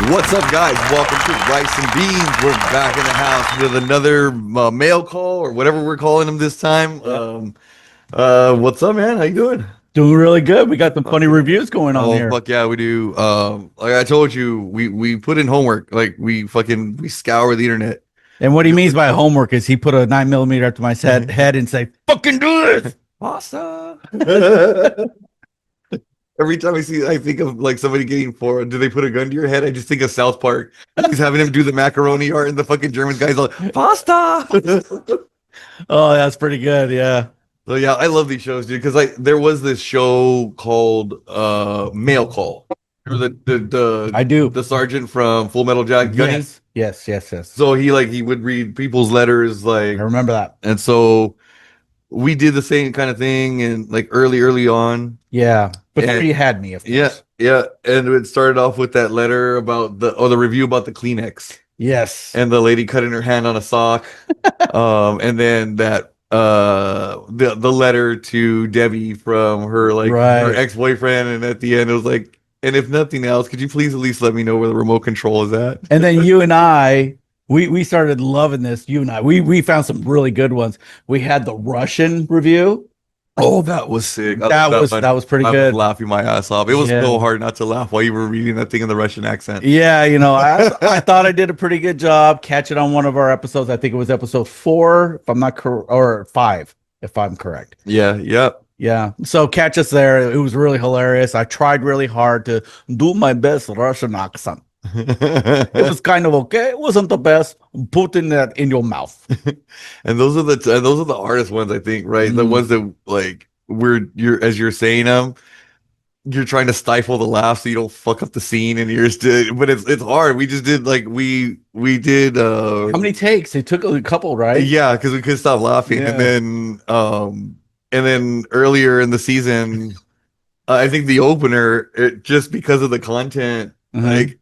What's up, guys? Welcome to Rice and Beans. We're back in the house with another mail call or whatever we're calling them this time. What's up, man? How you doing? Doing really good. We got some Fuck funny yeah. reviews going on Oh, here. fuck yeah, we do. Like I told you, we put in homework. Like we scour the internet. And what he means by homework is he put a 9mm up to my head and say, "Fucking do this." Pasta. Every time I think of like somebody getting for. Do they put a gun to your head? I just think of South Park. He's having him do the macaroni art, and the fucking German guy's like pasta. Oh, that's pretty good. Yeah. So yeah, I love these shows, dude. Because like there was this show called Mail Call. Remember I do. the sergeant from Full Metal Jacket, Gunny. Yes. So he would read people's letters, I like, remember that. and so we did the same kind of thing, and like early on. Yeah. Before And you had me, of yeah, course. yeah, and it started off with that letter about the review about the Kleenex, Yes. and the lady cutting her hand on a sock, and then that the letter to Debbie from her like her Right. ex-boyfriend, and at the end it was like, and if nothing else, could you please at least let me know where the remote control is at? And then you and I, we started loving this. You and I, we found some really good ones. We had the Russian review. Oh, that was sick. I That love was one. that was pretty I was good. laughing my ass off. It was Yeah. so hard not to laugh while you were reading that thing in the Russian accent. Yeah, I thought I did a pretty good job. Catch it on one of our episodes. I think it was episode 4, if I'm not correct, or 5, if I'm correct. Yeah, yep. Yeah. So catch us there. It was really hilarious. I tried really hard to do my best Russian accent. It was kind of okay. It wasn't the best. Putting that in your mouth. And those are the hardest ones, I think, right? The Mm. ones that like you're as you're saying them, you're trying to stifle the laugh so you don't fuck up the scene, and you're still, but it's hard. We just did like we did How many takes? It took a couple, right? yeah, because we couldn't stop laughing. Yeah. And then earlier in the season, I think the opener, just because of the content, Mhm. like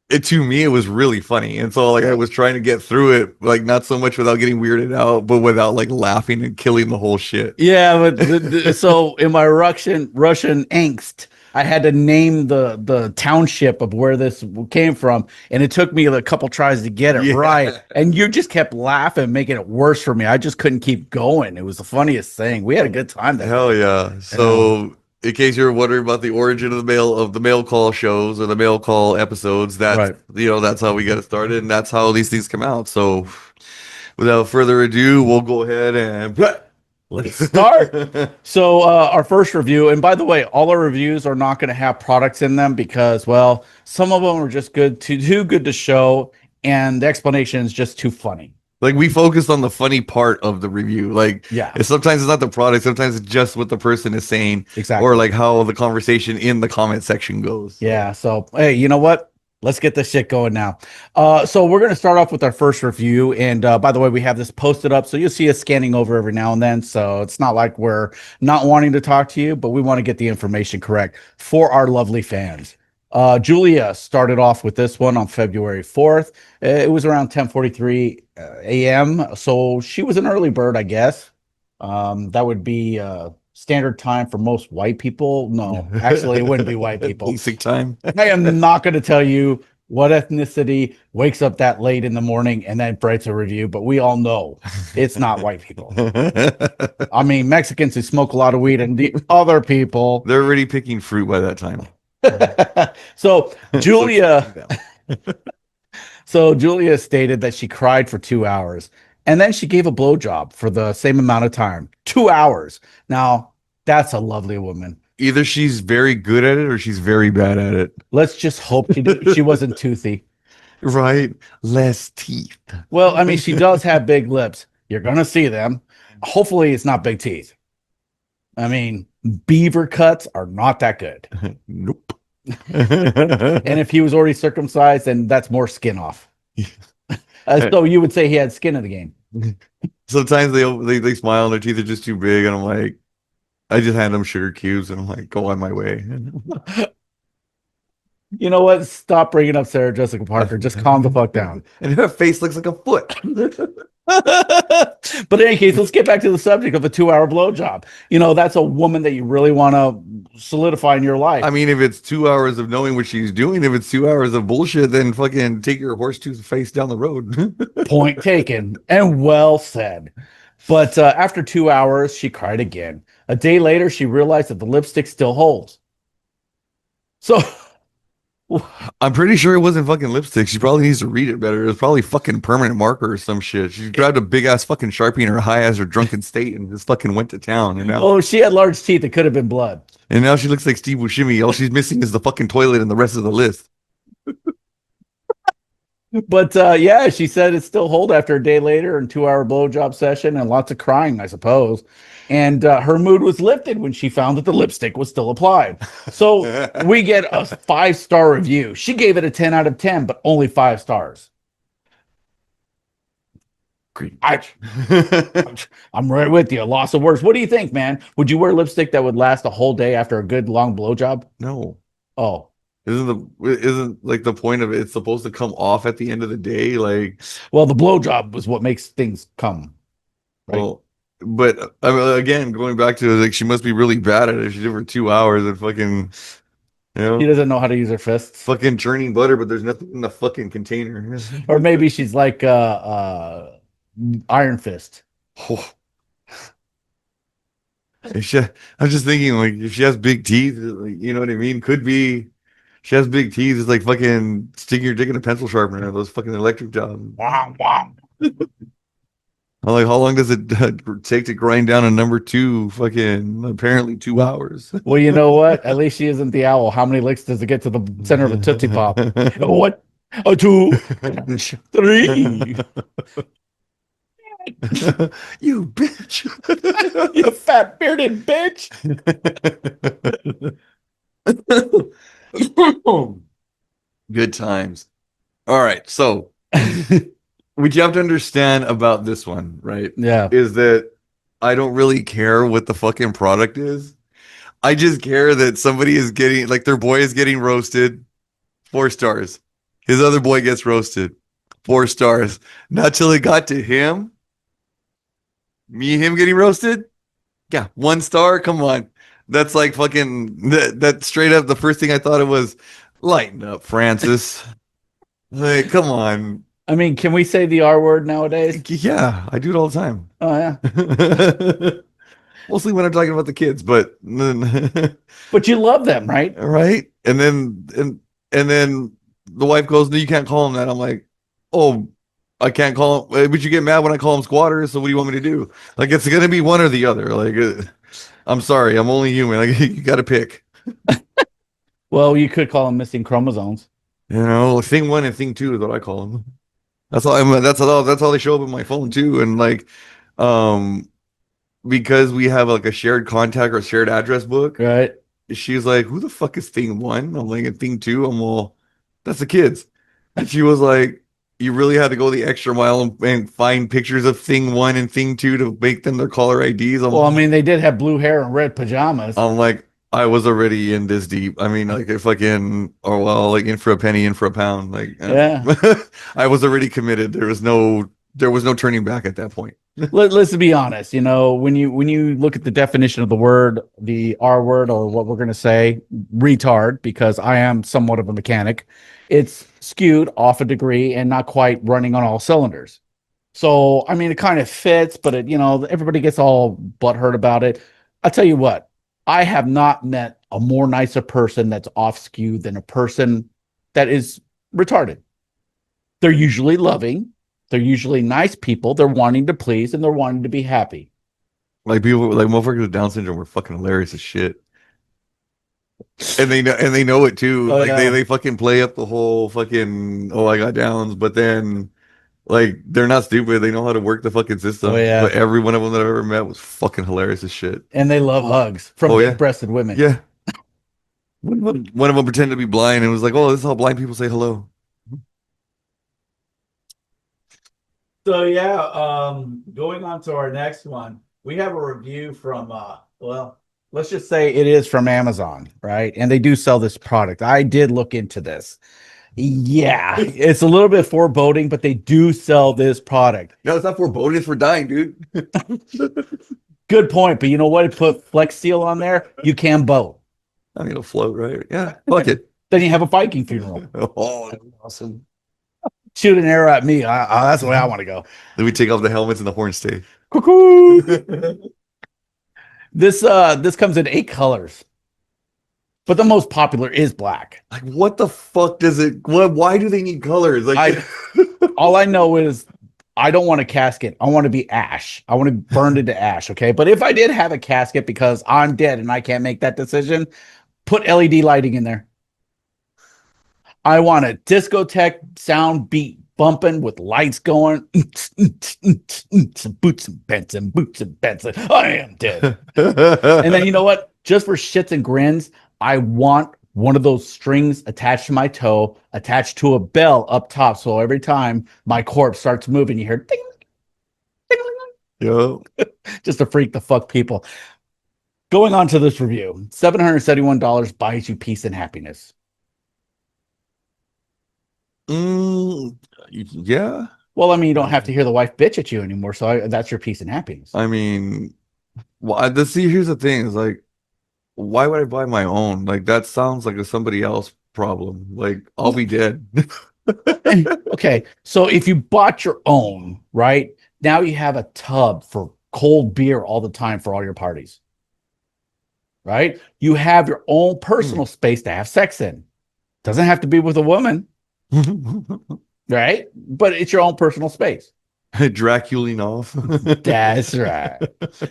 it, to me it was really funny, and so like I was trying to get through it, like not so much without getting weirded out, but without like laughing and killing the whole shit. Yeah, but so in my Russian angst, I had to name the township of where this came from, and it took me a couple tries to get it Yeah. right. And you just kept laughing, making it worse for me. I just couldn't keep going. It was the funniest thing. We had a good time there. Hell yeah. So in case you're wondering about the origin of the mail call shows or the mail call episodes, that's Right. that's how we get it started, and that's how these things come out. So without further ado, we'll go ahead and Let's start. So our first review, and by the way, all our reviews are not going to have products in them because, well, some of them are just too good to show, and the explanation is just too funny. Like we focused on the funny part of the review. Like Yeah, sometimes it's not the product, sometimes it's just what the person is saying, exactly. or like how the conversation in the comment section goes. Yeah. So, hey, you know what? Let's get this shit going now. So we're going to start off with our first review. And by the way, we have this posted up, so you'll see us scanning over every now and then. So it's not like we're not wanting to talk to you, but we want to get the information correct for our lovely fans. Julia started off with this one on February 4th. It was around 10:43 a.m. So she was an early bird, I guess. That would be standard time for most white people. No, actually, it wouldn't be white people. Basic time. I am not going to tell you what ethnicity wakes up that late in the morning and then writes a review, but we all know it's not white people. I mean, Mexicans who smoke a lot of weed and the other people. They're already picking fruit by that time. So Julia, Julia stated that she cried for 2 hours and then she gave a blowjob for the same amount of time. 2 hours. Now, that's a lovely woman. Either she's very good at it or she's very bad at it. Let's just hope she wasn't toothy. Right? Less teeth. Well, I mean, she does have big lips. You're going to see them. Hopefully, it's not big teeth. I mean, beaver cuts are not that good. Nope. And if he was already circumcised, then that's more skin off. So you would say he had skin in the game. Sometimes they smile and their teeth are just too big, and I'm like, I just hand them sugar cubes and I'm like, go on my way. You know what? Stop bringing up Sarah Jessica Parker. Just calm the fuck down. And her face looks like a foot. But in any case, let's get back to the subject of a 2 hour blowjob. That's a woman that you really want to solidify in your life. I mean, if it's 2 hours of knowing what she's doing, if it's 2 hours of bullshit, then fucking take your horse tooth face down the road. Point taken and well said. But after 2 hours, she cried again. A day later, she realized that the lipstick still holds. So I'm pretty sure it wasn't fucking lipstick. She probably needs to read it better. It was probably fucking permanent marker or some shit. She grabbed a big ass fucking Sharpie in her high ass or drunken state and just fucking went to town. oh, she had large teeth. It could have been blood. And now she looks like Steve Buscemi. All she's missing is the fucking toilet and the rest of the list. But yeah, she said it still hold after a day later and 2 hour blowjob session and lots of crying, I suppose. And her mood was lifted when she found that the lipstick was still applied. So we get a 5-star review. She gave it a 10 out of 10, but only 5 stars. I, I'm right with you. Loss of words. What do you think, man? Would you wear lipstick that would last a whole day after a good long blowjob? No. Oh, Isn't like the point of it, it's supposed to come off at the end of the day? Like, well, the blowjob was what makes things come. Right? well, but I mean, again, going back to like, she must be really bad at it if she did it for 2 hours and fucking, She doesn't know how to use her fists. fucking churning butter, but there's nothing in the fucking container. Or maybe she's like Iron Fist. Oh. I'm just thinking, like, if she has big teeth, like, you know what I mean? Could be she has big teeth. It's like fucking sticking your dick in a pencil sharpener. Those fucking electric jobs. Wow, wow. I'm like, how long does it take to grind down a number two? Fucking apparently 2 hours. Well, you know what? At least she isn't the owl. How many licks does it get to the center of a Tootsie Pop? What? A 2, 3. You bitch. You fat bearded bitch. Good times. All right. So, what you have to understand about this one, right? Yeah. Is that I don't really care what the fucking product is. I just care that somebody is getting, like, their boy is getting roasted, 4 stars. His other boy gets roasted, 4 stars. Not till it got to him. Me and him getting roasted? Yeah, 1 star. Come on. That's like fucking that straight up the first thing I thought it was. Lighten up, Francis. Like, come on. I mean, can we say the R word nowadays? Yeah, I do it all the time. Oh, yeah. Mostly when I'm talking about the kids, but But you love them, right? right? And then the wife goes, "No, you can't call him that." I'm like, "Oh, I can't call him." But you get mad when I call him squatters. So what do you want me to do? Like, it's gonna be one or the other. Like, I'm sorry, I'm only human. Like, you got to pick. Well, you could call them missing chromosomes. Thing 1 and thing 2 is what I call them. That's all. That's how they show up in my phone too. And like, um, because we have like a shared contact or shared address book. Right. She's like, "Who the fuck is thing 1?" I'm like, "And thing 2." I'm all, "That's the kids." And she was like, "You really had to go the extra mile and find pictures of thing 1 and thing 2 to make them their caller IDs." Well, I mean, they did have blue hair and red pajamas. I'm like, I was already in this deep. I mean, like, if like in for a penny, in for a pound. Like, Yeah. I was already committed. There was no turning back at that point. Let's be honest. When you look at the definition of the word, the R word, or what we're going to say, retard, because I am somewhat of a mechanic, it's skewed off a degree and not quite running on all cylinders. So, I mean, it kind of fits, but everybody gets all butthurt about it. I'll tell you what, I have not met a more nicer person that's off skew than a person that is retarded. They're usually loving. They're usually nice people. They're wanting to please and they're wanting to be happy. Like, people, like, motherfuckers with Down syndrome were fucking hilarious as shit. And they know it too. Oh, Like, yeah. they fucking play up the whole fucking, "Oh, I got downs," but then, like, they're not stupid. They know how to work the fucking system. Oh, yeah. But every one of them that I've ever met was fucking hilarious as shit. And they love hugs from Oh, yeah. big-breasted women. Yeah. One of them pretended to be blind and was like, "Oh, this is how blind people say hello." So yeah, going on to our next one, we have a review from well, let's just say it is from Amazon, right? And they do sell this product. I did look into this. Yeah, it's a little bit foreboding, but they do sell this product. No, it's not foreboding, it's for dying, dude. Good point. But you know what? Put Flex Seal on there, you can boat. I mean, it'll float, right? Yeah, fuck it. Then you have a Viking funeral. Oh, that's awesome. Shoot an arrow at me. That's the way I want to go. Then we take off the helmets and the horns stay. Cuckoo. This comes in 8 colors, but the most popular is black. Like, what the fuck does it? What? Why do they need colors? Like, All I know is I don't want a casket. I want to be ash. I want to be burned into ash. Okay. But if I did have a casket because I'm dead and I can't make that decision, put LED lighting in there. I want a discotheque sound beat bumping with lights going. Boots and Benson, boots and Benson. I am dead. And then you know what? Just for shits and grins, I want one of those strings attached to my toe, attached to a bell up top. So every time my corpse starts moving, you hear ding, ding, Yo. just to freak the fuck people. Going on to this review, $771 buys you peace and happiness. Yeah. Well, I mean, you don't have to hear the wife bitch at you anymore. So that's your peace and happiness. I mean, well, see, here's the thing: is like, why would I buy my own? Like, that sounds like a somebody else problem. Like, I'll be dead. Okay, so if you bought your own, right? Now you have a tub for cold beer all the time for all your parties. Right? You have your own personal space to have sex in. Doesn't have to be with a woman, right? But it's your own personal space. Draculing off. That's right.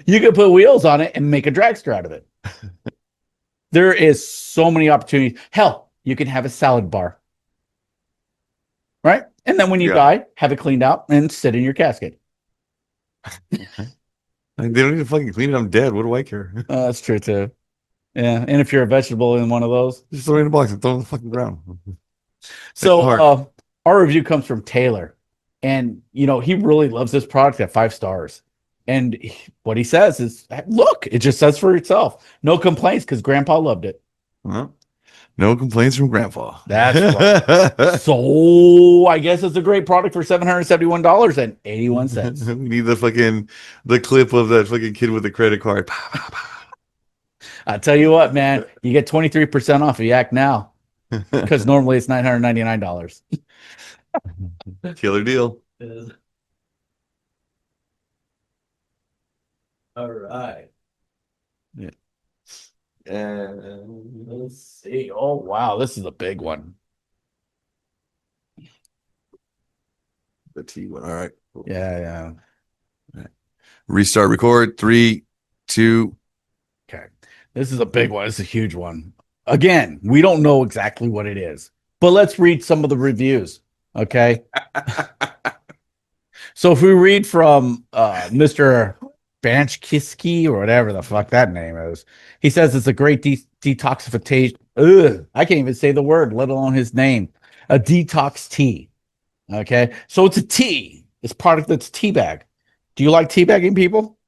You can put wheels on it and make a dragster out of it. There is so many opportunities. Hell, you can have a salad bar. Right? And then when you die, have it cleaned out and sit in your casket. Like, they don't need to fucking clean it. I'm dead. What do I care? That's true too. Yeah. And if you're a vegetable in one of those. Just throw it in a box and throw it on the fucking ground. So our review comes from Taylor. And, you know, he really loves this product at 5 stars. And what he says is, look, it just says for itself. No complaints because grandpa loved it. Well, no complaints from grandpa. That's right. So I guess it's a great product for $771.81. We need the clip of that fucking kid with the credit card. I tell you what, man, you get 23% off if you act now. Because normally it's $999. Killer deal. All right. Yeah. Let's see. Oh, wow. This is a big one. The T one. All right. Cool. Yeah. Right. Restart record. 3, 2. Okay. This is a big one. It's a huge one. Again, we don't know exactly what it is, but let's read some of the reviews. Okay. So if we read from Mr. Btch-fit or whatever the fuck that name is, he says it's a great detoxification. I can't even say the word, let alone his name. A detox tea. Okay. So it's a tea. It's product that's tea bag. Do you like teabagging people?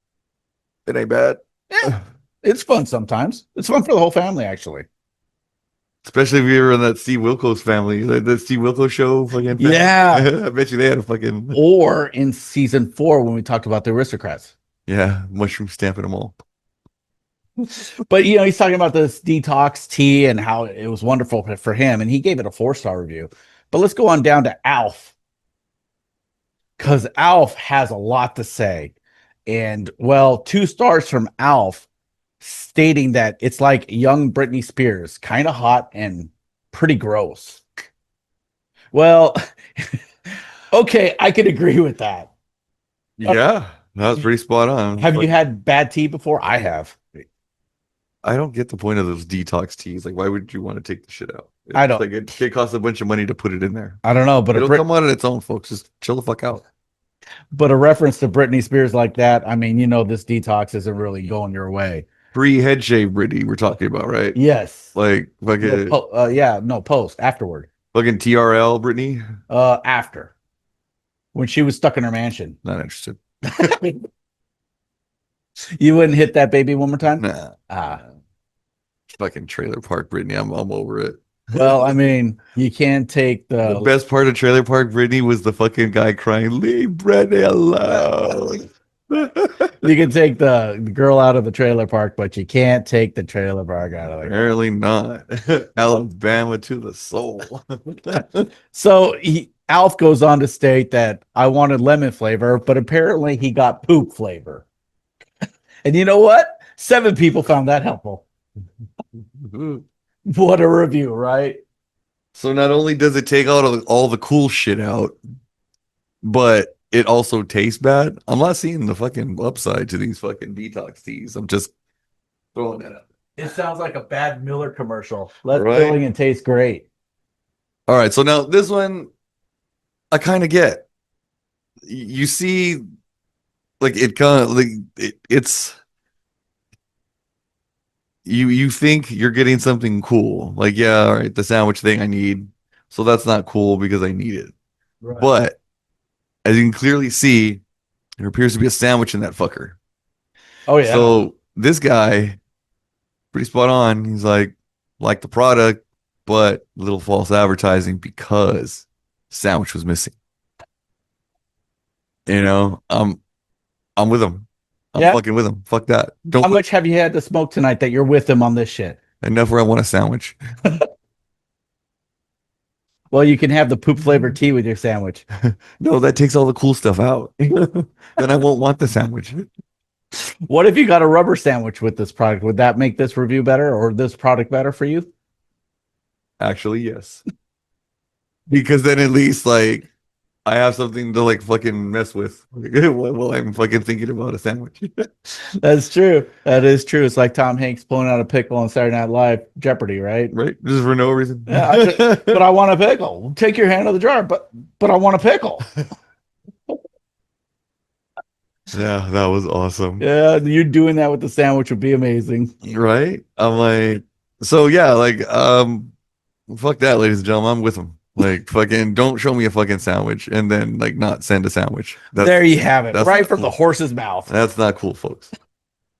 It ain't bad. Yeah. It's fun sometimes. It's fun for the whole family, actually. Especially if you're in that Steve Wilkos family, the Steve Wilkos show. Fucking yeah. I bet you they had a fucking. Or in season 4 when we talked about the aristocrats. Yeah, mushroom stamping them all. But you know, he's talking about this detox tea and how it was wonderful for him, and he gave it a 4-star review. But let's go on down to Alf, because Alf has a lot to say. And well, 2 stars from Alf, stating that it's like young Britney Spears, kind of hot and pretty gross. Well, okay, I could agree with that. Yeah, that was pretty spot on. Have you had bad tea before? I have. I don't get the point of those detox teas. Like, why would you want to take the shit out? I don't. Like, it costs a bunch of money to put it in there. I don't know, but it'll come out on its own, folks. Just chill the fuck out. But a reference to Britney Spears like that, I mean, you know, this detox isn't really going your way. Pre-head shave Britney, we're talking about, right? Yes. Like fucking post afterward. Fucking TRL Britney. After, when she was stuck in her mansion. Not interested. You wouldn't hit that baby one more time? Nah. Fucking trailer park Britney. I'm over it. Well, I mean, you can't take The the best part of Trailer Park Brittany was the fucking guy crying, "Leave Brittany alone." you can take the girl out of the trailer park, but you can't take the trailer park out of the girl. Apparently not. Alabama to the soul. So Alf goes on to state that I wanted lemon flavor, but apparently he got poop flavor. And you know what? 7 people found that helpful. What a review, right? So not only does it take out all the cool shit out, but it also tastes bad. I'm not seeing the fucking upside to these fucking detox teas. I'm just throwing that out. It sounds like a bad Miller commercial. Less Right? filling and tastes great. All right. So now this one I kind of get. You see, like it kind of like it's you think you're getting something cool. Like, yeah, all right, the sandwich thing I need. So that's not cool because I need it. Right. But as you can clearly see, there appears to be a sandwich in that fucker. Oh yeah. So this guy, pretty spot on. He's like the product, but a little false advertising because sandwich was missing. You know, I'm with him. I'm Yeah. fucking with him. Fuck that. Don't How much have you had to smoke tonight that you're with him on this shit? enough where I want a sandwich. Well, you can have the poop flavored tea with your sandwich. No, that takes all the cool stuff out. Then I won't want the sandwich. What if you got a rubber sandwich with this product? Would that make this review better or this product better for you? Actually, yes. Because then at least like I have something to like fucking mess with while I'm fucking thinking about a sandwich. That's true. That is true. It's like Tom Hanks pulling out a pickle on Saturday Night Live Jeopardy, right? Right? Just for no reason. Yeah, but I want a pickle. Take your hand out of the jar, but I want a pickle. Yeah, that was awesome. Yeah, you doing that with the sandwich would be amazing. Right? I'm like, so yeah, like, fuck that, ladies and gentlemen. I'm with them. Like, fucking, don't show me a fucking sandwich and then like not send a sandwich. There you have it, that's right not from the cool. horse's mouth. That's not cool, folks.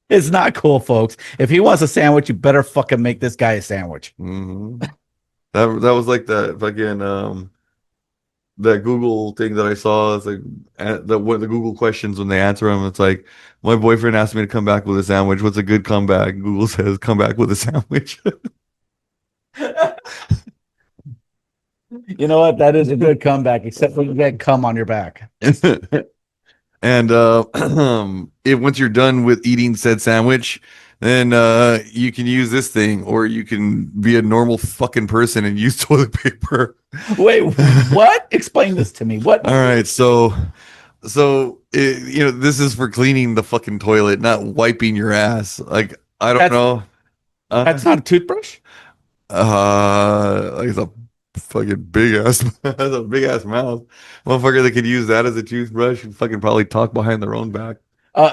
It's not cool, folks. If he wants a sandwich, you better fucking make this guy a sandwich. Hmm. That was like that fucking that Google thing that I saw. It's like the Google questions when they answer them. It's like my boyfriend asked me to come back with a sandwich. What's a good comeback? Google says come back with a sandwich. You know what? That is a good comeback, except when you get cum on your back. And if once you're done with eating said sandwich, then you can use this thing, or you can be a normal fucking person and use toilet paper. Wait, what? Explain this to me. What? All right, so this is for cleaning the fucking toilet, not wiping your ass. Like I don't That's know. that's not a toothbrush? Like it's a fucking big ass, has a big ass mouth. Motherfucker that could use that as a toothbrush and fucking probably talk behind their own back.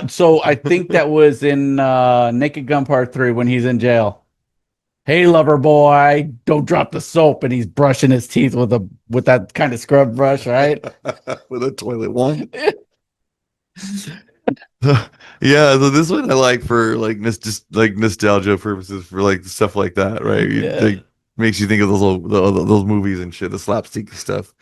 So I think that was in Naked Gun Part 3 when he's in jail. Hey, lover boy, don't drop the soap, and he's brushing his teeth with that kind of scrub brush, right? With a toilet one. Yeah, so this one I like for like just like nostalgia purposes for like stuff like that, right? Yeah. Like makes you think of those movies and shit, the slapstick stuff.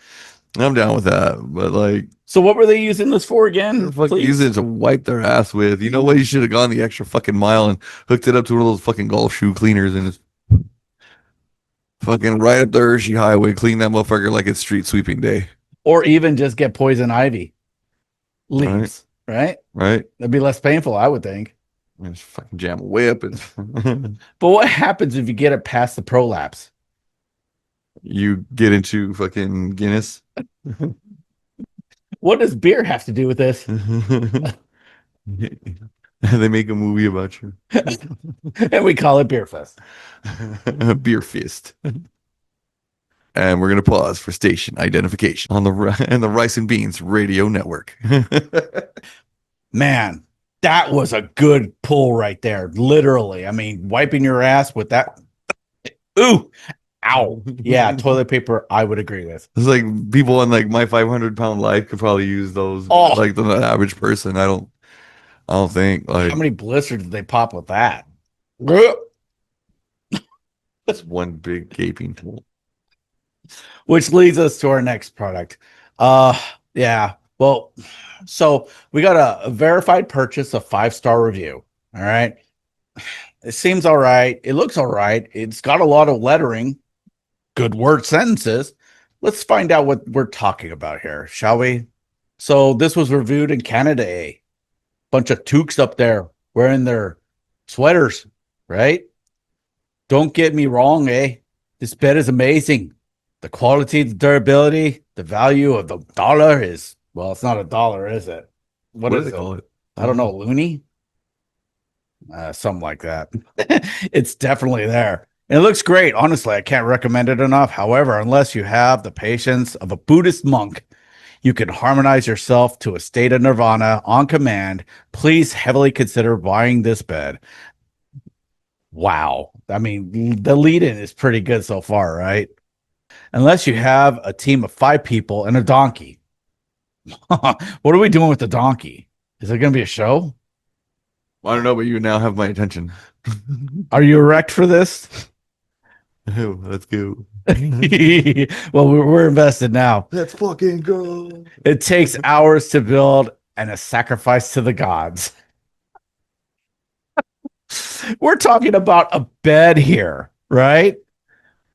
I'm down with that, but like So what were they using this for again? fuck Please. using it to wipe their ass with. You know what? You should have gone the extra fucking mile and hooked it up to one of those fucking golf shoe cleaners and just fucking right up the Hershey Highway, clean that motherfucker like it's street sweeping day. Or even just get poison ivy leaves, right? Right? That'd be less painful, I would think. And just fucking jam a whip and But what happens if you get it past the prolapse? you get into fucking Guinness. What does beer have to do with this? They make a movie about you. And we call it Beer Fest. Beer fist. And we're gonna pause for station identification on the Rice and Beans Radio Network. Man, that was a good pull right there. Literally. I mean, wiping your ass with that. Ooh, ow. Yeah, toilet paper, I would agree with. It's like people on like my 500-pound life could probably use those. Oh. Like the average person. I don't think like How many blisters did they pop with that? Just one big gaping hole. Which leads us to our next product. Uh yeah. Well, so we got a verified purchase, a 5-star review. All right. It seems all right. It looks all right. It's got a lot of lettering, good word sentences. Let's find out what we're talking about here, shall we? So this was reviewed in Canada, a bunch of toques up there wearing their sweaters, right? Don't get me wrong, eh? This bed is amazing. The quality, the durability, the value of the dollar is, well, it's not a dollar, is it? What What do is they it? call it? I don't know, loony? Something like that. It's definitely there. And it looks great. Honestly, I can't recommend it enough. However, unless you have the patience of a Buddhist monk, you can harmonize yourself to a state of nirvana on command. Please heavily consider buying this bed. Wow. I mean, the lead in is pretty good so far, right? Unless you have a team of 5 people and a donkey. What are we doing with the donkey? Is it going to be a show? I don't know, but you now have my attention. Are you erect for this? Oh, let's go. Well, we're invested now. Let's fucking go. It takes hours to build and a sacrifice to the gods. We're talking about a bed here, right?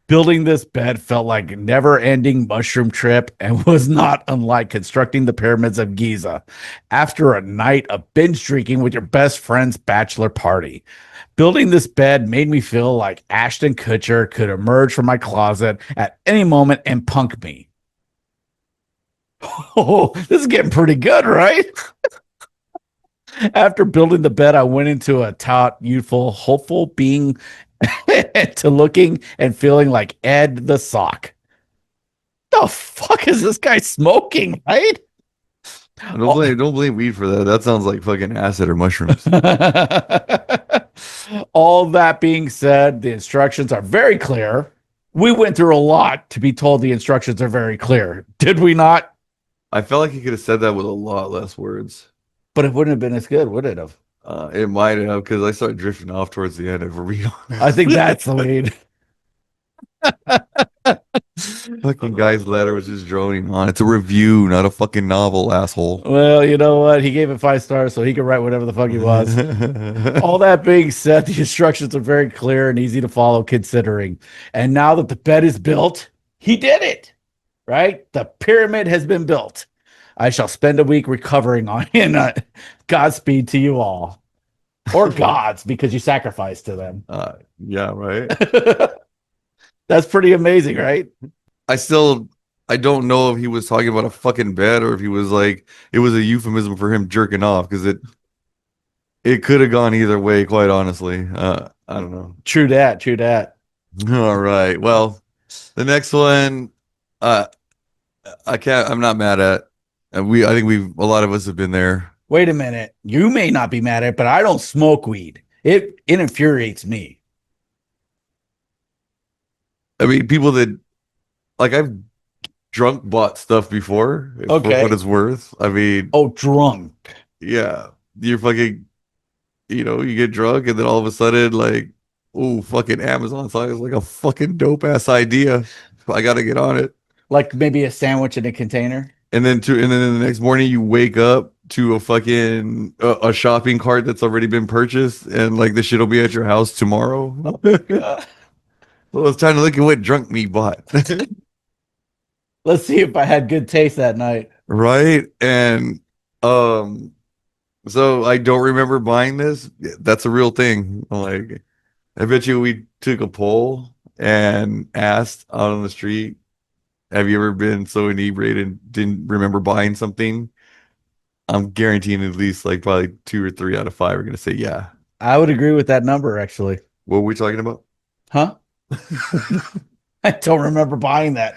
Building this bed felt like a never-ending mushroom trip and was not unlike constructing the pyramids of Giza after a night of binge drinking with your best friend's bachelor party. Building this bed made me feel like Ashton Kutcher could emerge from my closet at any moment and punk me. Oh, this is getting pretty good, right? After building the bed, I went into a taut, youthful, hopeful being to looking and feeling like Ed the Sock. The fuck is this guy smoking, right? Don't blame weed for that. That sounds like fucking acid or mushrooms. All that being said, the instructions are very clear. We went through a lot to be told the instructions are very clear. Did we not? I felt like he could have said that with a lot less words. But it wouldn't have been as good, would it have? It might have because I started drifting off towards the end. If we're being I think honest, that's the lead. fucking guy's letter was just droning on. It's a review, not a fucking novel, asshole. Well, you know what? He gave it 5 stars, so he could write whatever the fuck he wants. All that being said, the instructions are very clear and easy to follow, considering. And now that the bed is built, he did it, right? The pyramid has been built. I shall spend a week recovering on it. Godspeed to you all. Or gods, because you sacrificed to them. Yeah, right. That's pretty amazing, right? I still, I don't know if he was talking about a fucking bed or if he was like, it was a euphemism for him jerking off because it could have gone either way, quite honestly. I don't know. True that. True that. All right. Well, the next one, uh, I'm not mad at. I think a lot of us have been there. Wait a minute. You may not be mad at it, but I don't smoke weed. It infuriates me. I mean, people that like I've drunk bought stuff before for what Okay. it's worth. I mean, Oh, drunk. yeah, you're fucking, you get drunk and then all of a sudden, like, oh, fucking Amazon sounds like a fucking dope ass idea. I got to get on it. Like maybe a sandwich in a container. And then the next morning you wake up to a fucking a shopping cart that's already been purchased and like the shit will be at your house tomorrow. Well, it's time to look at what drunk me bought. Let's see if I had good taste that night. Right? And um so I don't remember buying this. That's a real thing. Like I bet you we took a poll and asked out on the street, have you ever been so inebriated and didn't remember buying something? I'm guaranteeing at least like probably 2 or 3 out of 5 are gonna say yeah. I would agree with that number, actually. What were we talking about? Huh? I don't remember buying that.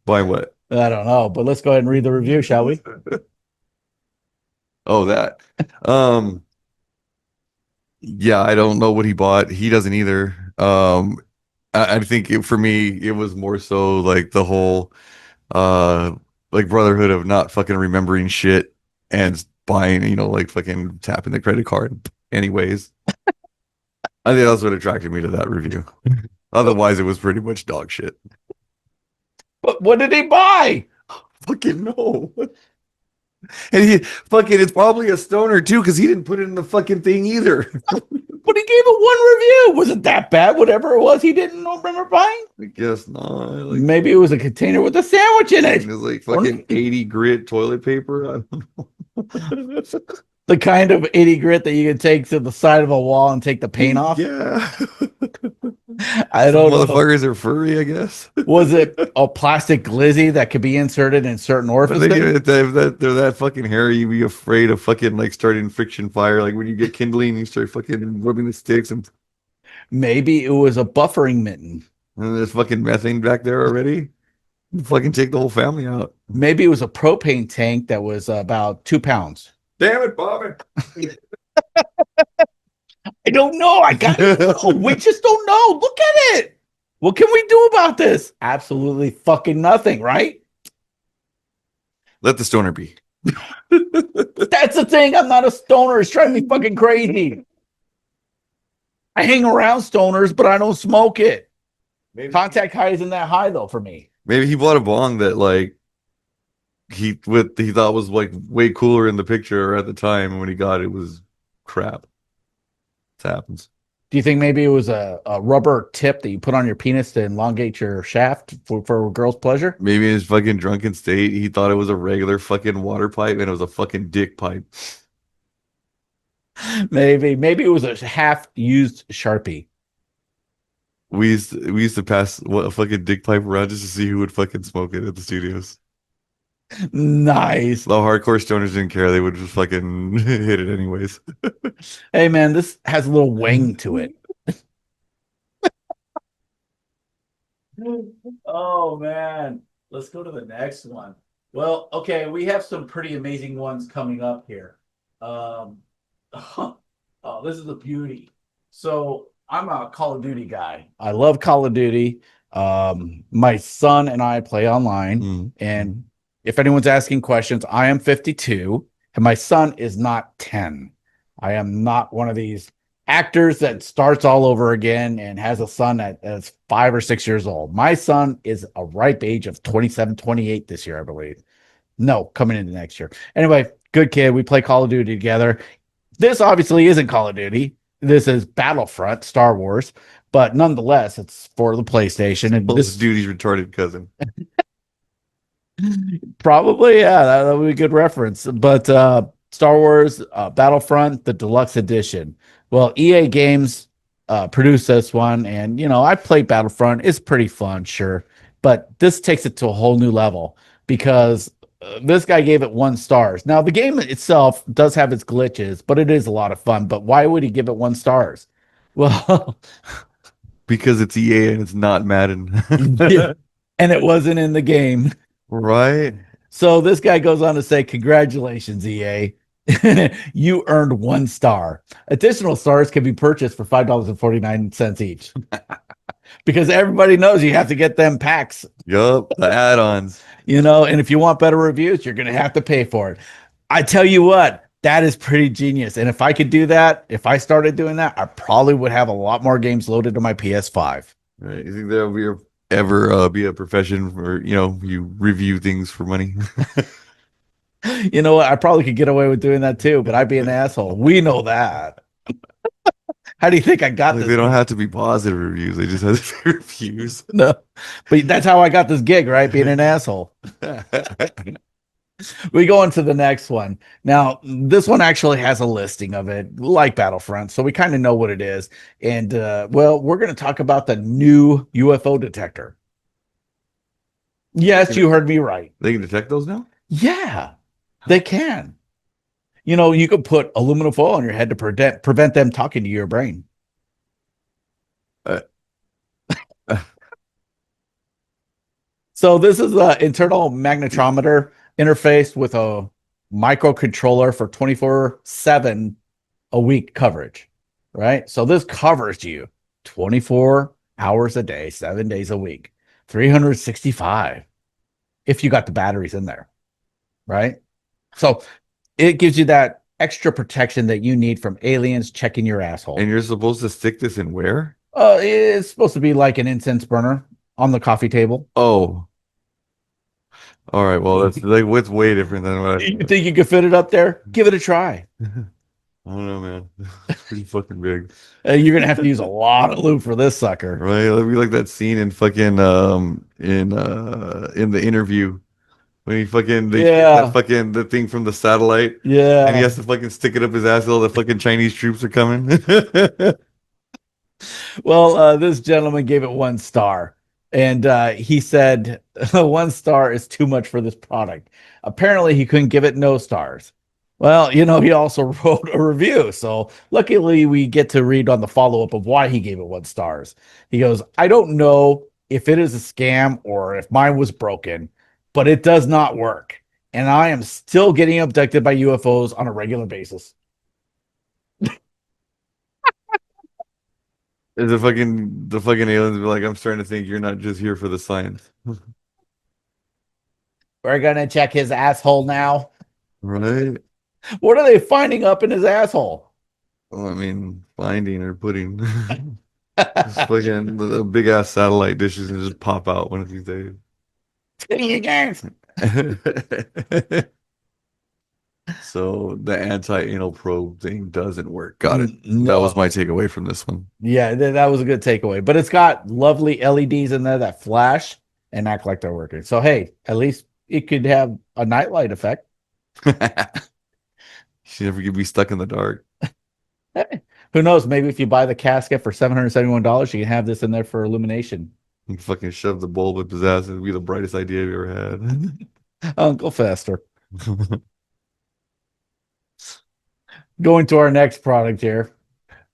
Buying what? I don't know, but let's go ahead and read the review, shall we? Oh, that. Um, yeah, I don't know what he bought. He doesn't either. I think for me, it was more so like the whole uh like brotherhood of not fucking remembering shit and buying, like fucking tapping the credit card anyways. I think that's what attracted me to that review. Otherwise, it was pretty much dog shit. But what did he buy? Fucking no. And he fucking, it's probably a stoner too, because he didn't put it in the fucking thing either. But he gave it one review. Was it that bad? Whatever it was, he didn't remember buying. I guess not. Like, Maybe it was a container with a sandwich in it it. was like Or fucking 80 grit toilet paper. I don't know. the kind of 80 grit that you can take to the side of a wall and take the paint off. Yeah. I Some don't know. motherfuckers are furry, I guess. Was it a plastic glizzy that could be inserted in certain But they give orifices? it that if that they're that fucking hairy, you be afraid of fucking like starting friction fire. Like when you get kindling, you start fucking rubbing the sticks Maybe it was a buffering mitten. and there's fucking methane back there already. You fucking take the whole family out. Maybe it was a propane tank that was about 2 pounds. Damn it, Bobby. I don't know. I got we just don't know. Look at it. What can we do about this? Absolutely fucking nothing, right? Let the stoner be. That's the thing. I'm not a stoner. It's driving me fucking crazy. I hang around stoners, but I don't smoke it. Maybe, Contact high isn't that high though for me. maybe he bought a bong that like he thought was like way cooler in the picture at the time, and when he got it, it was crap. It happens. Do you think maybe it was a rubber tip that you put on your penis to elongate your shaft for a girl's pleasure? Maybe in his fucking drunken state, he thought it was a regular fucking water pipe and it was a fucking dick pipe. Maybe it was a half-used Sharpie. We used to pass what a fucking dick pipe around just to see who would fucking smoke it at the studios. Nice. The hardcore stoners didn't care; they would just fucking hit it anyways. Hey man, this has a little wang to it. Oh man, let's go to the next one. Well, okay, we have some pretty amazing ones coming up here. Um, oh, this is a beauty. So I'm a Call of Duty guy. I love Call of Duty. My son and I play online, Mm. and if anyone's asking questions, I am 52 and my son is not 10. I am not one of these actors that starts all over again and has a son that's 5 or 6 years old. My son is a ripe age of 27, 28 this year, I believe. No, coming into next year. Anyway, good kid. We play Call of Duty together. This obviously isn't Call of Duty. This is Battlefront, Star Wars, but nonetheless, it's for the PlayStation. And Well, this this duty's retarded cousin. probably, yeah, that would be a good reference. But Star Wars Battlefront, the deluxe edition. Well, EA Games produced this one, and I played Battlefront. It's pretty fun, sure, but this takes it to a whole new level because this guy gave it 1 stars. Now, the game itself does have its glitches, but it is a lot of fun. But why would he give it 1 stars? Well, Because it's EA and it's not Madden. yeah, and it wasn't in the game. Right? So this guy goes on to say, congratulations, EA. You earned 1 star. Additional stars can be purchased for $5.49 each. Because everybody knows you have to get them packs, Yup, the add-ons. and if you want better reviews, you're going to have to pay for it. I tell you what, that is pretty genius. And if I could do that, if I started doing that, I probably would have a lot more games loaded to my PS5. Right. You think there'll ever be a profession where, you review things for money? You know what? I probably could get away with doing that too, but I'd be an asshole. We know that. How do you think I got Like this? they don't have to be positive reviews. They just have to be reviews. No, but that's how I got this gig, right? Being an asshole. We go into the next one. Now, this one actually has a listing of it, like Battlefront, so we kind of know what it is. And well, we're going to talk about the new UFO detector. Yes, you heard me right. They can detect those now? Yeah, they can. You could put aluminum foil on your head to prevent them talking to your brain. Uh, So this is an internal magnetometer interface with a microcontroller for 24/7 a week coverage, right? So this covers you 24 hours a day, 7 days a week, 365 if you got the batteries in there, right? So it gives you that extra protection that you need from aliens checking your asshole. and you're supposed to stick this in where? It's supposed to be like an incense burner on the coffee table. Oh, all right. Well, that's like what's way different than what I You thought. think you could fit it up there? Give it a try. I don't know, man. It's pretty fucking big. You're gonna have to use a lot of lube for this sucker. Right? It'd be like that scene in fucking in the interview when he fucking they shoot that Yeah, fucking the thing from the satellite and he yeah. has to fucking stick it up his ass while the fucking Chinese troops are coming. Well, this gentleman gave it 1 star, and he said 1 star is too much for this product. Apparently, he couldn't give it no stars. Well, he also wrote a review, so luckily we get to read on the follow up of why he gave it 1 stars. He goes, "I don't know if it is a scam or if mine was broken, but it does not work, and I am still getting abducted by UFOs on a regular basis." Is the fucking aliens be like, I'm starting to think you're not just here for the science. We're gonna check his asshole now. Right? What are they finding up in his asshole? Well, I mean, finding or putting just fucking the big ass satellite dishes and just pop out one of these days. So the anti-anal probe thing doesn't work. Got it. That was my No. takeaway from this one. Yeah, that was a good takeaway. But it's got lovely LEDs in there that flash and act like they're working. So hey, at least it could have a nightlight effect. She never could be stuck in the dark. Hey, who knows? Maybe if you buy the casket for $771, you can have this in there for illumination. You can fucking shove the bulb up his ass. It'd be the brightest idea you ever had. Uncle Fester. Going to our next product here.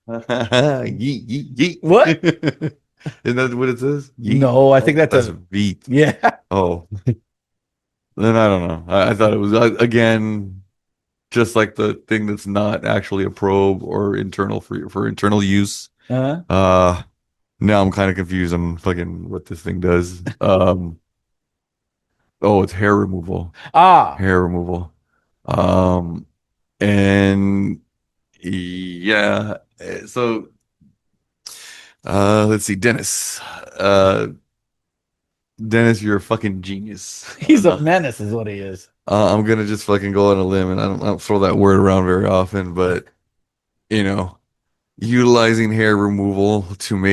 Yeet, yeet, What? yeet. Isn't that what it says? Yeet. No, I think Oh, that's that's a Veet. yeah. Oh, then I don't know. I thought it was again just like the thing that's not actually a probe or internal for internal use. Uh, Uh, Now I'm kind of confused on fucking what this thing does. Oh, it's hair removal. ah, Hair removal. Um, and yeah, so let's see, Dennis. Dennis, you're a fucking genius. he's a menace, is what he is. I'm gonna just fucking go on a limb, and I don't throw that word around very often, but you know, utilizing hair removal to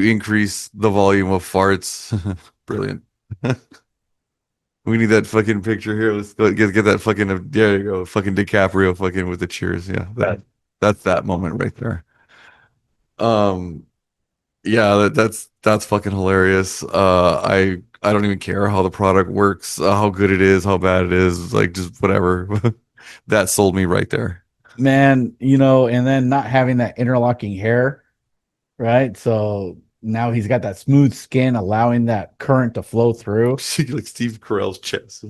increase the volume of farts. Brilliant. We need that fucking picture here. Let's go get that fucking there you go. Fucking DiCaprio fucking with the cheers. Yeah, that's that moment right there. Um yeah, that's fucking hilarious. I don't even care how the product works, how good it is, how bad it is, like just whatever. That sold me right there. Man, and then not having that interlocking hair, right? So now he's got that smooth skin, allowing that current to flow through. Like Steve Carell's chest.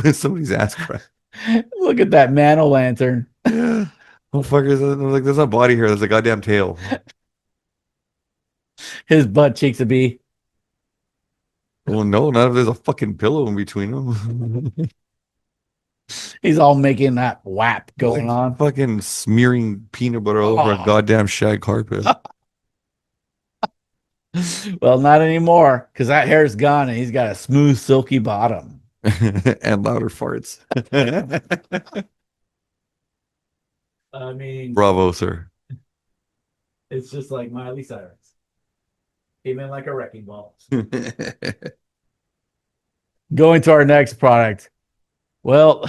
When somebody's ass crack. Look at that man o' lantern. Yeah. Motherfuckers, like there's not body hair, there's a goddamn tail. His butt cheeks would be. Well, no, not if there's a fucking pillow in between them. He's all making that whap going Like on. fucking smearing peanut butter all over a Oh. goddamn shag carpet. Well, not anymore because that hair's gone and he's got a smooth, silky bottom. And louder farts. I mean, Bravo, sir. it's just like Miley Cyrus. Came in like a wrecking ball. Going to our next product. Well,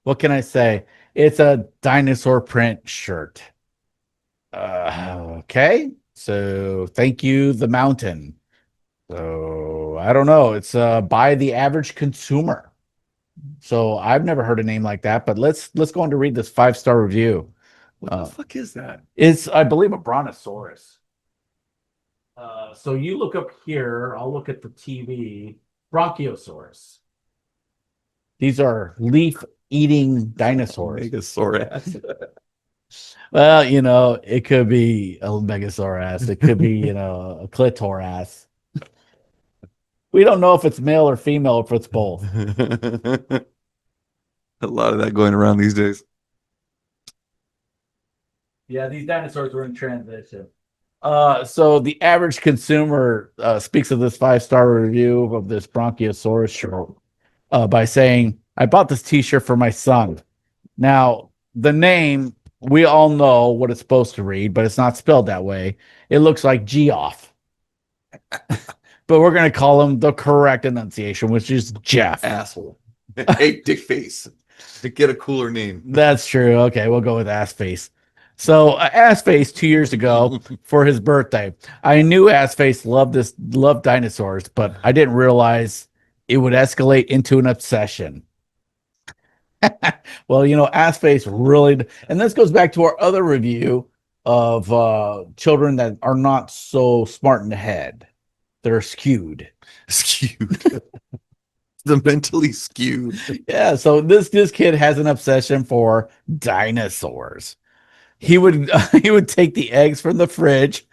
what can I say? It's a dinosaur print shirt. Okay. So thank you, the mountain. So I don't know. It's by the average consumer. So I've never heard a name like that, but let's go on to read this 5 star review. What the fuck is that? It's I believe a brontosaurus. So you look up here, I'll look at the TV. Brachiosaurus. These are leaf eating dinosaurs. Megasaurus. Well, it could be a megasaurus. It could be, a clitoris. We don't know if it's male or female, or if it's both. A lot of that going around these days. Yeah, these dinosaurs were in transition. So the average consumer speaks of this five-star review of this Bronchiosaurus shirt by saying, "I bought this T-shirt for my son." Now, the name we all know what it's supposed to read, but it's not spelled that way. It looks like Geoff, but we're going to call him the correct enunciation, which is Jeff. Asshole. Hey, dick face. Get a cooler name. That's true. Okay, we'll go with ass face. So ass face 2 years ago for his birthday. I knew ass face loved dinosaurs, but I didn't realize it would escalate into an obsession. Well, ass face really, and this goes back to our other review of children that are not so smart in the head. They're skewed. Skewed. The mentally skewed. Yeah, so this kid has an obsession for dinosaurs. He would he would take the eggs from the fridge.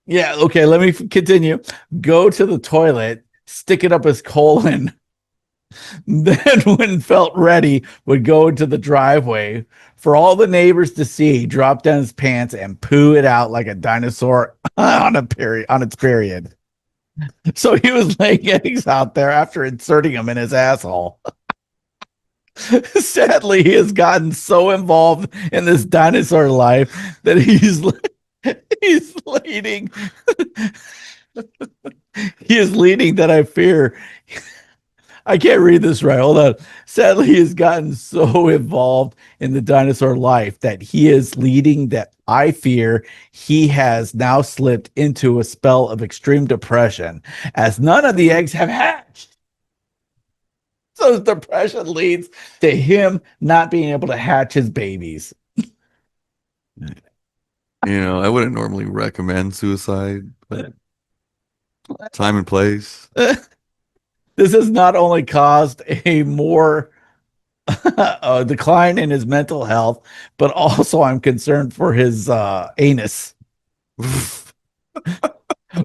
Yeah, okay, let me continue. Go to the toilet, stick it up his colon. Then, when felt ready, would go into the driveway for all the neighbors to see, drop down his pants and poo it out like a dinosaur on its period. So he was laying eggs out there after inserting them in his asshole. Sadly, he has gotten so involved in this dinosaur life that he's leading. He is leading that I fear. I can't read this right. Hold on. Sadly, he has gotten so involved in the dinosaur life that he is leading that I fear he has now slipped into a spell of extreme depression as none of the eggs have hatched. So his depression leads to him not being able to hatch his babies. I wouldn't normally recommend suicide, but time and place. This has not only caused a more a decline in his mental health, but also I'm concerned for his anus.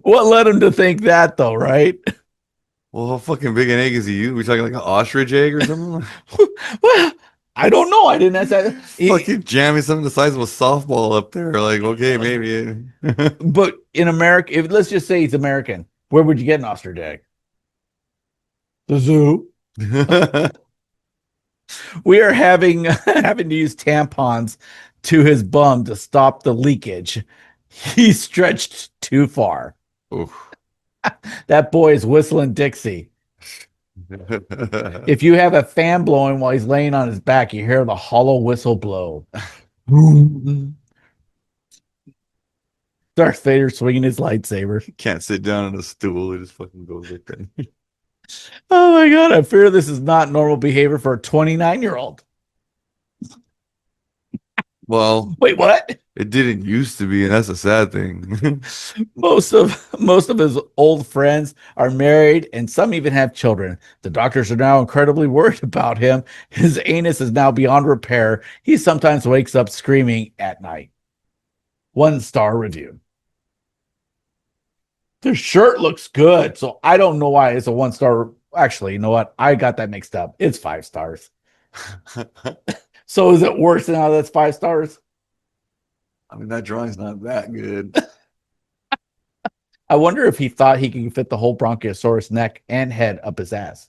What led him to think that, though, right? Well, how fucking big an egg is he? We talking like an ostrich egg or something? Well, I don't know. I didn't ask that. Fucking jamming something the size of a softball up there. Like, okay, maybe. But in America, if let's just say he's American, where would you get an ostrich egg? The zoo. We are having having to use tampons to his bum to stop the leakage. He stretched too far. Oof. That boy is whistling Dixie. If you have a fan blowing while he's laying on his back, you hear the hollow whistle blow. Darth Vader swinging his lightsaber. Can't sit down on a stool. It just fucking goes like that. Oh my God. I fear this is not normal behavior for a 29-year-old. Well, Wait, what? it didn't used to be, and that's a sad thing. Most of his old friends are married and some even have children. The doctors are now incredibly worried about him. His anus is now beyond repair. He sometimes wakes up screaming at night. 1-star review. The shirt looks good, so I don't know why it's a 1-star. Actually, you know what? I got that mixed up. It's 5 stars. So is it worse now that's 5 stars? I mean, that drawing's not that good. I wonder if he thought he could fit the whole Bronchiosaurus neck and head up his ass.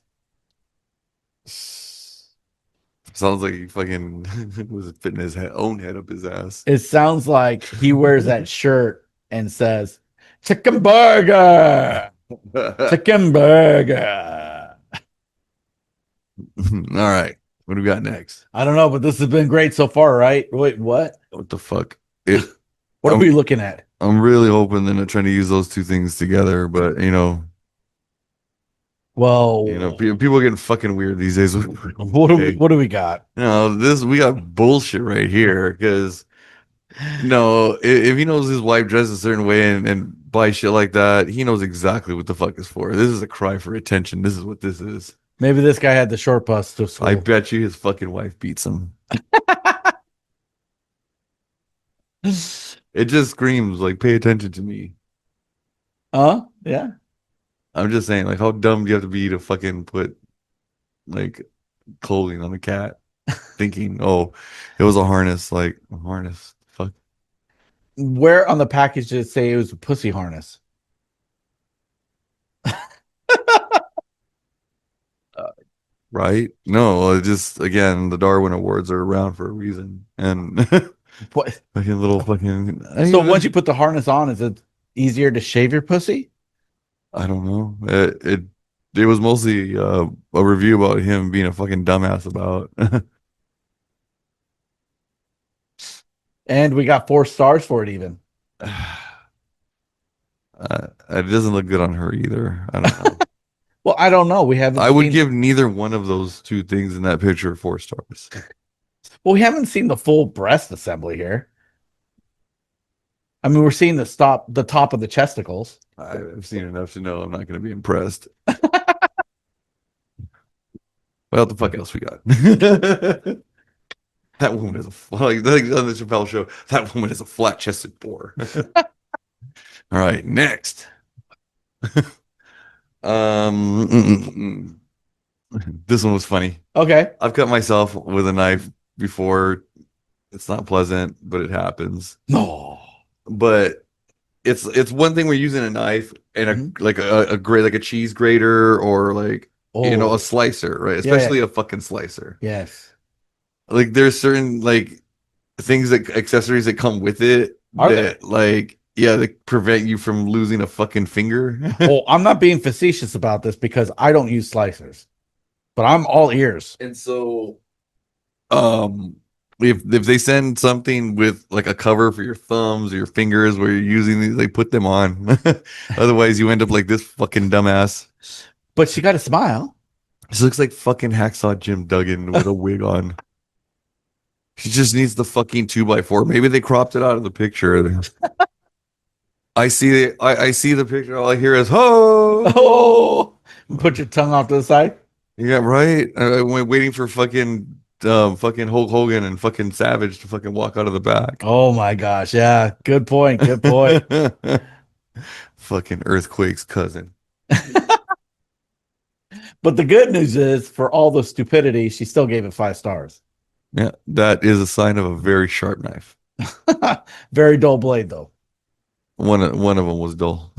Sounds like he fucking was fitting his own head up his ass. It sounds like he wears that shirt and says, "Chicken burger, chicken burger." All right. What do we got next? I don't know, but this has been great so far, right? Wait, what? What the fuck? It, What are I'm, we looking at? I'm really hoping they're not trying to use those two things together, but Well, people are getting fucking weird these days. what do we got? We got bullshit right here because if he knows his wife dresses a certain way and buy shit like that, he knows exactly what the fuck is for. This is a cry for attention. This is what this is. Maybe this guy had the short bus to school. I bet you his fucking wife beats him. It just screams like, pay attention to me. Yeah. I'm just saying, like, how dumb do you have to be to fucking put like clothing on a cat, thinking, oh, it was a harness, like a harness. Fuck. Where on the package did it say it was a pussy harness? Right? No, it just again, the Darwin Awards are around for a reason, and What? fucking little fucking. So once you put the harness on, is it easier to shave your pussy? I don't know. It was mostly a review about him being a fucking dumbass about. And we got 4 stars for it even. It doesn't look good on her either. I don't know. Well, I don't know. We haven't I would seen. give neither one of those two things in that picture 4 stars. Well, we haven't seen the full breast assembly here. I mean, we're seeing the top of the chesticles. I've seen enough to know I'm not going to be impressed. What the fuck else we got? That woman is like on the Chappelle show. That woman is a flat-chested boar. All right, next. This one was funny. Okay. I've cut myself with a knife before. It's not pleasant, but it happens. No. But it's one thing we're using a knife and Mhm. like a grate like a cheese grater or like Oh, a slicer, right? yeah, Especially yeah. a fucking slicer. Yes. Like there's certain like things that accessories that come with it Are there? that like yeah, that prevent you from losing a fucking finger. Oh, I'm not being facetious about this because I don't use slicers, but I'm all ears. And so um if they send something with like a cover for your thumbs or your fingers where you're using these, they put them on. Otherwise you end up like this fucking dumbass. But she got a smile. She looks like fucking Hacksaw Jim Duggan with a wig on. She just needs the fucking 2x4. Maybe they cropped it out of the picture. I see the picture. All I hear is ho. Oh, put your tongue off to the side. Yeah, right. I went waiting for fucking Hulk Hogan and fucking Savage to fucking walk out of the back. Oh my gosh. Yeah. Good point. Good point. Fucking Earthquake's cousin. But the good news is for all the stupidity, she still gave it 5 stars. Yeah, that is a sign of a very sharp knife. Very dull blade, though. One of them was dull.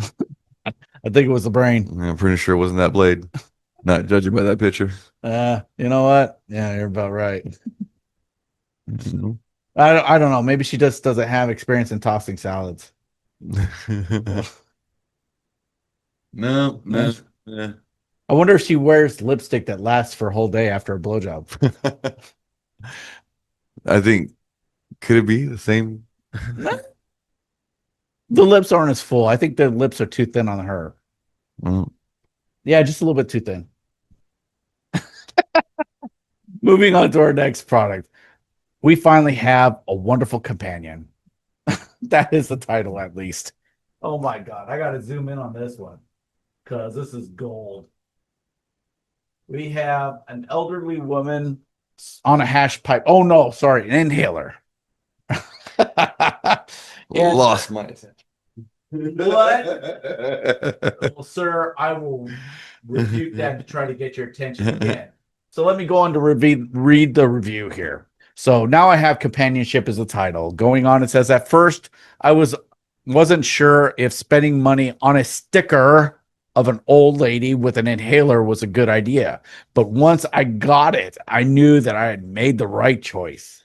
I think it was the brain. I'm pretty sure it wasn't that blade. Not judging by that picture. You know what? Yeah, you're about right. No, I don't know. Maybe she just doesn't have experience in tossing salads. no, no. Yeah. I wonder if she wears lipstick that lasts for a whole day after a blowjob. I think could it be the same? The lips aren't as full. I think the lips are too thin on her. Well, Yeah, just a little bit too thin. Moving on to our next product. We finally have a wonderful companion. That is the title, at least. Oh my God. I got to zoom in on this one because this is gold. We have an elderly woman on a hash pipe. Oh, no, sorry, an inhaler. And, lost my attention. what? Well, sir, I will refute that to try to get your attention again. So let me go on to read the review here. So now I have companionship as a title. Going on, it says at first I wasn't sure if spending money on a sticker of an old lady with an inhaler was a good idea. But once I got it, I knew that I had made the right choice.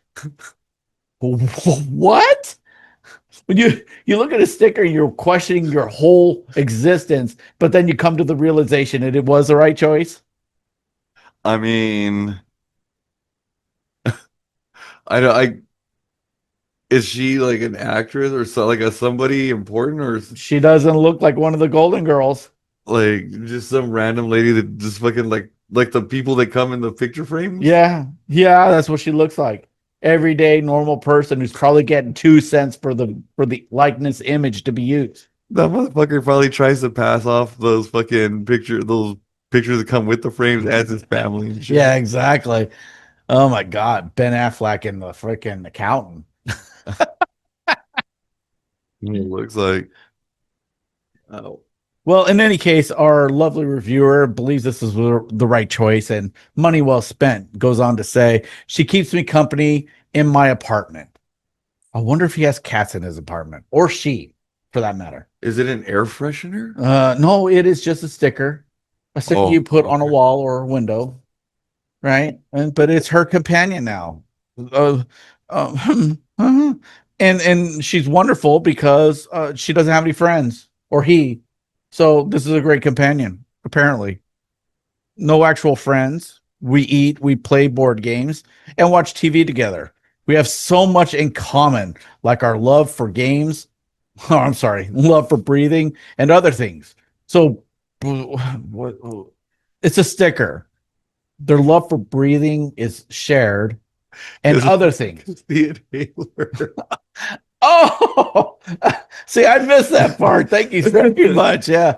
What? When you look at a sticker, you're questioning your whole existence, but then you come to the realization that it was the right choice. I mean, I don't. I is she like an actress or so like a somebody important or She doesn't look like one of the Golden Girls. like just some random lady that just fucking like the people that come in the picture frames? Yeah, yeah, that's what she looks like. Everyday normal person who's probably getting 2 cents for the likeness image to be used. That motherfucker probably tries to pass off those those pictures that come with the frames as his family and shit. Yeah, exactly. Oh my God, Ben Affleck and the freaking accountant. It looks like. Oh. Well, in any case, our lovely reviewer believes this is the right choice and money well spent. Goes on to say, she keeps me company in my apartment. I wonder if he has cats in his apartment or she, for that matter. Is it an air freshener? No, it is just a sticker you Oh, put on a okay. wall or a window, right? And but it's her companion now. Uh, and she's wonderful because she doesn't have any friends or he. So this is a great companion. Apparently, no actual friends. We eat, we play board games, and watch TV together. We have so much in common, like our love for games. Oh, I'm sorry, love for breathing and other things. So it's a sticker. Their love for breathing is shared and Because other things. it's the inhaler. Oh, see, I missed that part. Thank you so much. Yeah.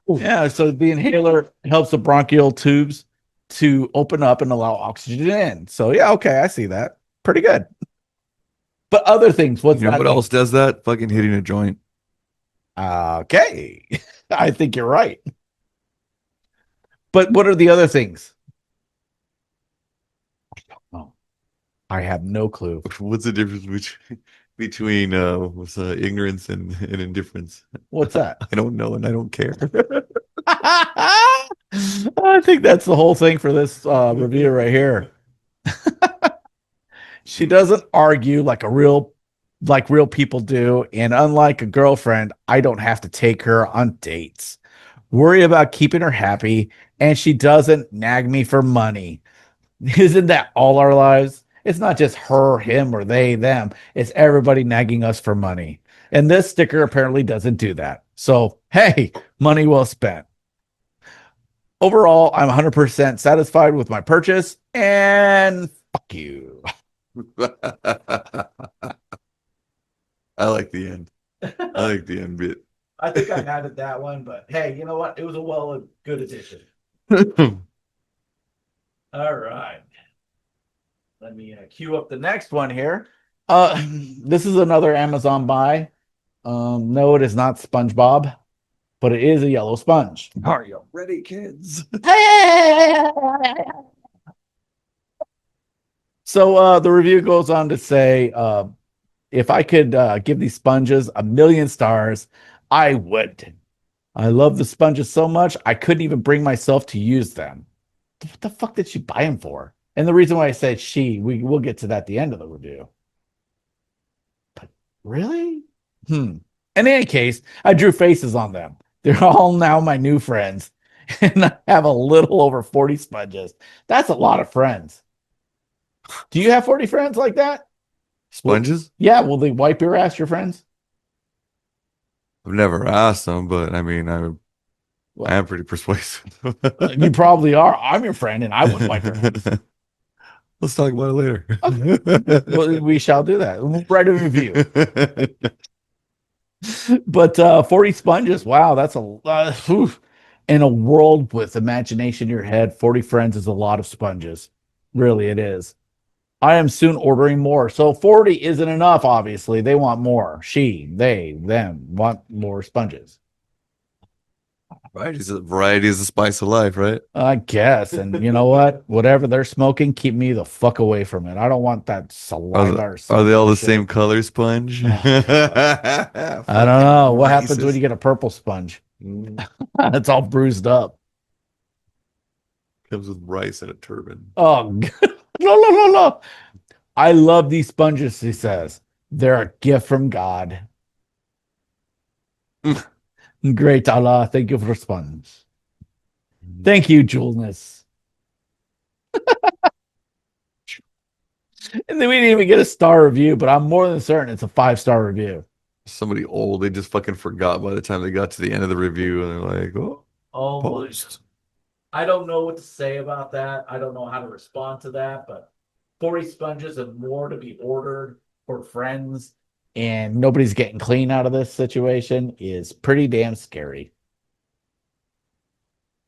Yeah. So the inhaler helps the bronchial tubes to open up and allow oxygen in. So, yeah. Okay. I see that. Pretty good. But other things, You what's know that what mean? else does that? Fucking hitting a joint. Okay. I think you're right. But what are the other things? Oh, I have no clue. What's the difference between what's ignorance and indifference? What's that? I don't know and I don't care. I think that's the whole thing for this review right here. She doesn't argue like real people do, and unlike a girlfriend, I don't have to take her on dates. Worry about keeping her happy, and she doesn't nag me for money. Isn't that all our lives? It's not just her, him, or they, them. It's everybody nagging us for money. And this sticker apparently doesn't do that. So, hey, money well spent. Overall, I'm 100% satisfied with my purchase, and fuck you. I like the end. I like the end bit. I think I added that one, but hey, you know what? It was a good addition. All right. Let me queue up the next one here. This is another Amazon buy. No, it is not SpongeBob, but it is a yellow sponge. Are you ready, kids? So the review goes on to say, if I could give these sponges a million stars, I would. I love the sponges so much I couldn't even bring myself to use them. What the fuck did she buy them for? And the reason why I said she, we'll get to that at the end of the review. But really? In any case, I drew faces on them. They're all now my new friends. And I have a little over 40 sponges. That's a lot of friends. Do you have 40 friends like that? Well, Sponges? yeah, will they wipe your ass, your friends? I've never asked them, but I mean, I Well, am pretty persuasive. you probably are. I'm your friend and I wouldn't wipe your ass. Let's talk about it Okay. Well, we shall do that. We'll write a review. later. But 40 sponges, wow, that's in a world with imagination in your head, 40 friends is a lot of sponges. Really, it is. I am soon ordering more. So 40 isn't enough, obviously. They want more. She, they, them want more sponges. Variety is the spice of life, right? I guess. And you know what? Whatever they're smoking, keep me the fuck away from it. I don't want that saliva or Are some they all the bullshit. same color sponge? Oh, God. I don't Fucking know. What happens when racist. you get a purple sponge? Mm, It's all bruised up. comes with rice and a turban. Oh, no, no, no, no. I love these sponges, he says. They're a gift from God. Great Allah. Thank you for sponge. Thank you, Julness. And then we didn't even get a star review, but I'm more than certain it's a 5-star review. Somebody old, they just fucking forgot by the time they got to the end of the review, and they're like, "Oh, Oh my post." I don't know what to say about that. I don't know how to respond to that, but 40 sponges and more to be ordered for friends and nobody's getting clean out of this situation is pretty damn scary.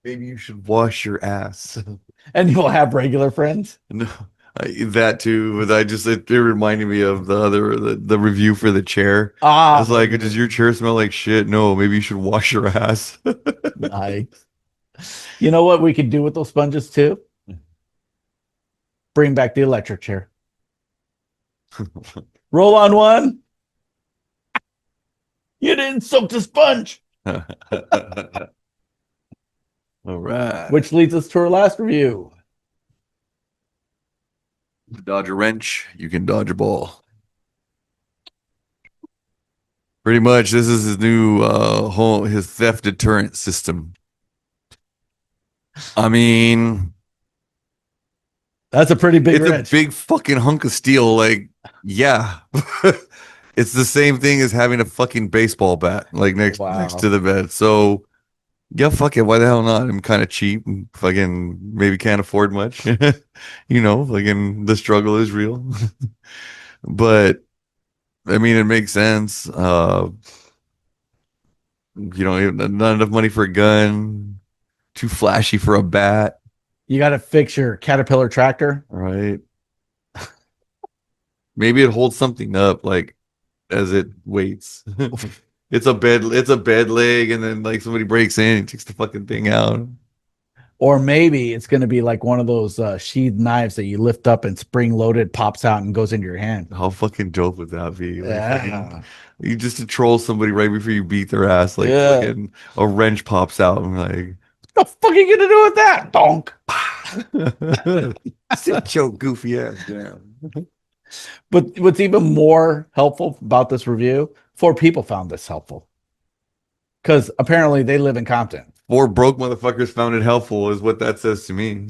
Maybe you should wash your ass. And you'll have regular friends. No, that too. But it reminded me of the review for the chair. I Ah, was like, does your chair smell like shit? No, maybe you should wash your ass. nice. You know what we could do with those sponges too? Bring back the electric chair. Roll on one. You didn't soak the sponge. All right. Which leads us to our last review. Dodge a wrench, you can dodge a ball. Pretty much, this is his new his theft deterrent system. I mean, That's a pretty big it's wrench. a big fucking hunk of steel. Like, yeah, it's the same thing as having a fucking baseball bat like next to the bed. So, yeah, fuck it. Why the hell not? I'm kind of cheap and fucking maybe can't afford much. Fucking the struggle is real. But I mean, it makes sense. Not enough money for a gun, too flashy for a bat. You got to fix your Caterpillar tractor. Right. Maybe it holds something up like as it waits. It's a bed leg, and then like somebody breaks in and takes the fucking thing out. Or maybe it's going to be like one of those sheathed knives that you lift up and spring loaded, pops out and goes into your hand. How fucking dope would that be? Like, Yeah. you just to troll somebody right before you beat their ass. Like fucking a wrench pops out and like, what the fuck are you going to do with that? Donk. sit your goofy ass down. But what's even more helpful about this review, 4 people found this helpful. Because apparently they live in Compton. 4 broke motherfuckers found it helpful is what that says to me.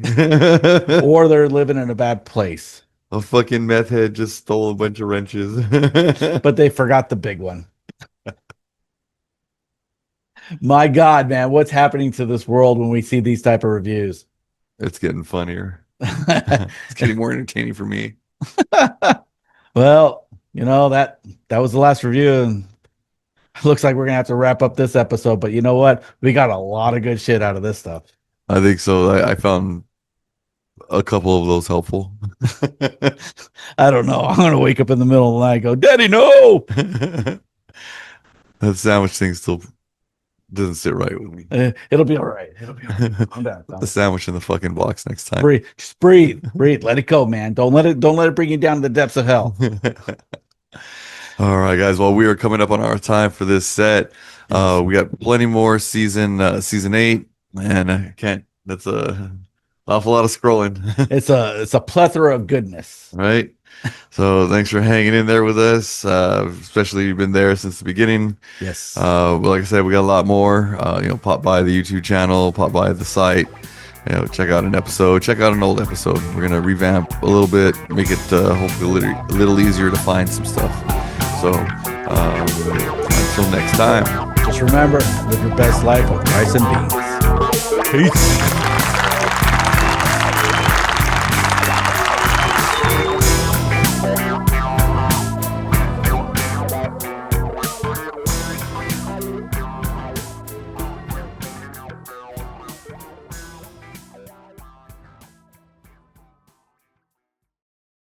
Or they're living in a bad place. A fucking meth head just stole a bunch of wrenches. But they forgot the big one. My God, man, what's happening to this world when we see these type of reviews? It's getting funnier. It's getting more entertaining for me. Well, that was the last review, and looks like we're gonna have to wrap up this episode. But you know what? We got a lot of good shit out of this stuff. I think so. I found a couple of those helpful. I don't know. I'm gonna wake up in the middle of the night and go, Daddy, no. That sandwich thing still doesn't sit right with me. It'll be all right. It'll be all right. Calm down. Put the sandwich in the fucking box next time. Breathe. Just breathe. Let it go, man. Don't let it bring you down to the depths of hell. All right, guys. Well, we are coming up on our time for this set. We got plenty more season 8, and I can't. That's an awful lot of scrolling. It's a plethora of goodness. Right. So thanks for hanging in there with us, especially you've been there since the beginning. Yes. Like I said, we got a lot more. Pop by the YouTube channel, pop by the site. Check out an episode, check out an old episode. We're gonna revamp a little bit, make it hopefully a little easier to find some stuff. So until next time, just remember, live your best life with rice and beans. peace.